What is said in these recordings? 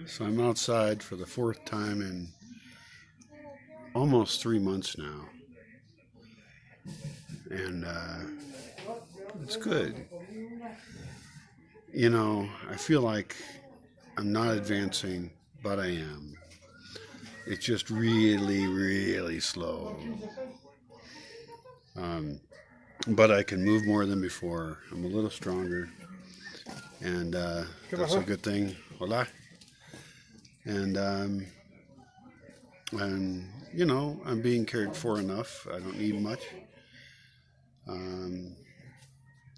So I'm outside for the fourth time in almost 3 months now, and it's good. I feel like I'm not advancing, but I am. It's just really, really slow. Um, but I can move more than before. I'm a little stronger, and that's a good thing. Hola. And I'm being cared for enough. I don't need much. Um,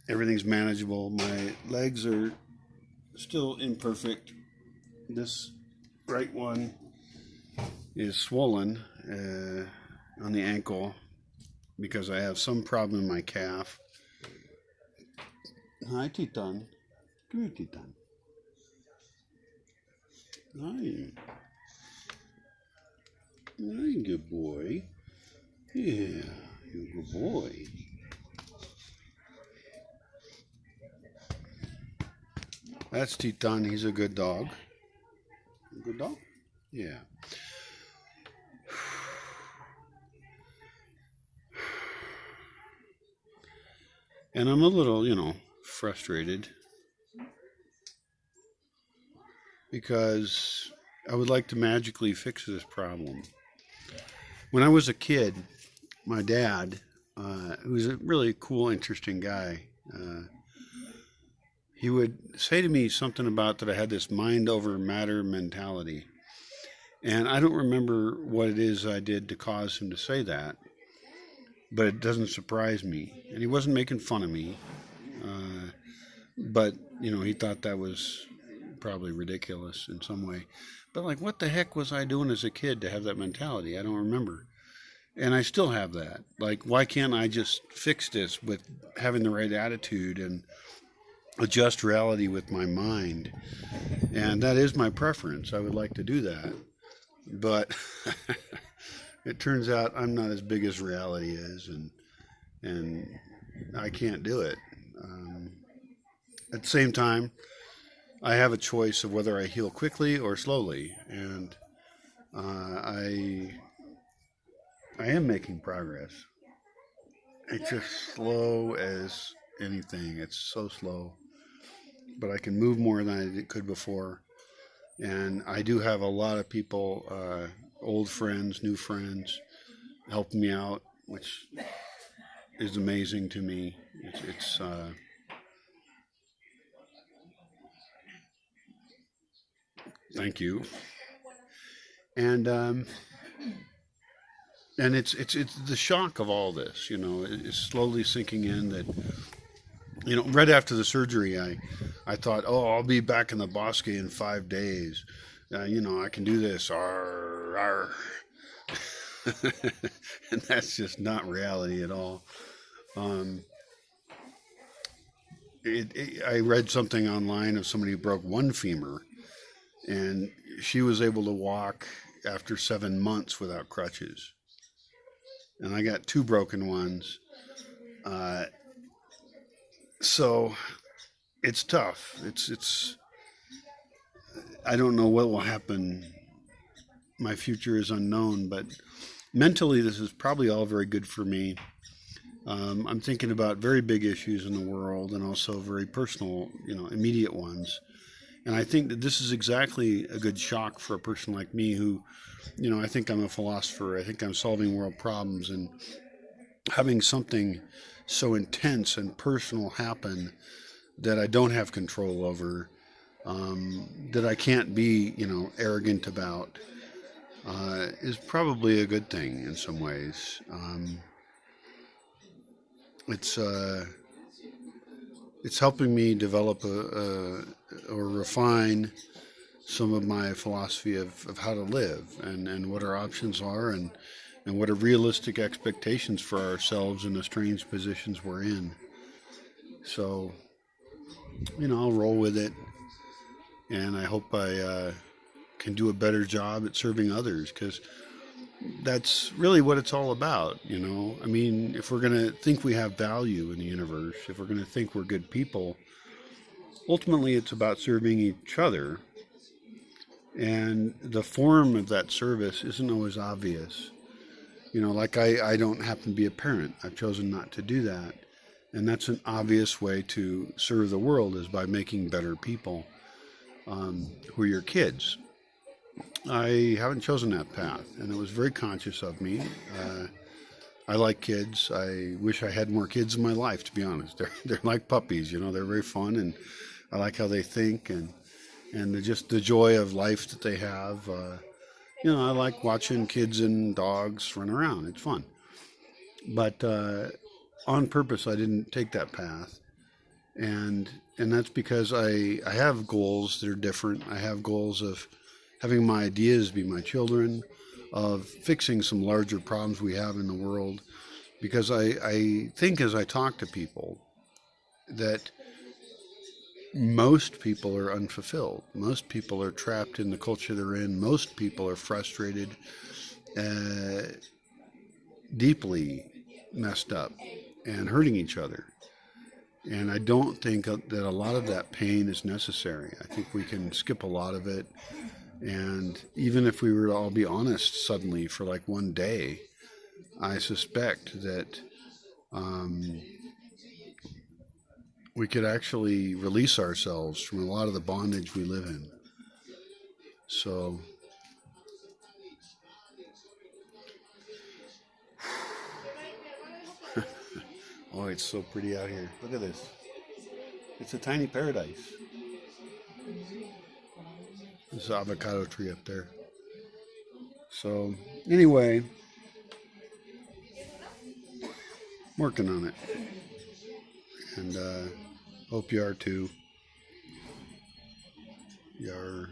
Everything's manageable. My legs are still imperfect. This right one is swollen on the ankle because I have some problem in my calf. Hi, Titan. Come here, Titan. Hi. Hi, good boy. Yeah, you're a good boy. That's Titan. He's a good dog. Good dog? Yeah. And I'm a little, frustrated because I would like to magically fix this problem. When I was a kid, my dad, who was a really cool, interesting guy, he would say to me something about that I had this mind over matter mentality. And I don't remember what it is I did to cause him to say that, but it doesn't surprise me. And he wasn't making fun of me, but, he thought that was probably ridiculous in some way. But, like, what the heck was I doing as a kid to have that mentality? I don't remember. And I still have that. Like, why can't I just fix this with having the right attitude and adjust reality with my mind? And that is my preference. I would like to do that. But it turns out I'm not as big as reality is, and I can't do it. At the same time, I have a choice of whether I heal quickly or slowly, and I am making progress. It's just slow as anything. It's so slow, but I can move more than I could before, and I do have a lot of people, old friends, new friends, helping me out, which is amazing to me. It's thank you, and it's the shock of all this. It's slowly sinking in that right after the surgery, I thought, oh, I'll be back in the Bosque in 5 days. I can do this. Arr, arr. And that's just not reality at all. Um, I read something online of somebody who broke one femur, and she was able to walk after 7 months without crutches. And I got two broken ones. Uh, so it's tough. It's I don't know what will happen. My future is unknown, but mentally, this is probably all very good for me. I'm thinking about very big issues in the world and also very personal, immediate ones. And I think that this is exactly a good shock for a person like me who, I think I'm a philosopher. I think I'm solving world problems, and having something so intense and personal happen that I don't have control over, that I can't be, arrogant about, is probably a good thing in some ways. It's it's helping me develop or refine some of my philosophy of how to live, and what our options are, and what are realistic expectations for ourselves in the strange positions we're in. So, I'll roll with it, and I hope I can do a better job at serving others, because that's really what it's all about. I mean, if we're going to think we have value in the universe, if we're going to think we're good people, ultimately it's about serving each other. And the form of that service isn't always obvious. You know, like I don't happen to be a parent. I've chosen not to do that. And that's an obvious way to serve the world, is by making better people, who are your kids. I haven't chosen that path, and it was very conscious of me. I like kids. I wish I had more kids in my life, to be honest. They're like puppies, you know. They're very fun, and I like how they think, and just the joy of life that they have. You know, I like watching kids and dogs run around. It's fun. But on purpose, I didn't take that path, and that's because I have goals that are different. I have goals of having my ideas be my children, of fixing some larger problems we have in the world. Because I think, as I talk to people, that most people are unfulfilled. Most people are trapped in the culture they're in. Most people are frustrated, uh, deeply messed up, and hurting each other. And I don't think that a lot of that pain is necessary. I think we can skip a lot of it. And even if we were to all be honest suddenly for like one day, I suspect that um, we could actually release ourselves from a lot of the bondage we live in. So, oh, it's so pretty out here. Look at this. It's a tiny paradise. This avocado tree up there. So, anyway, working on it. And hope you are too. You are.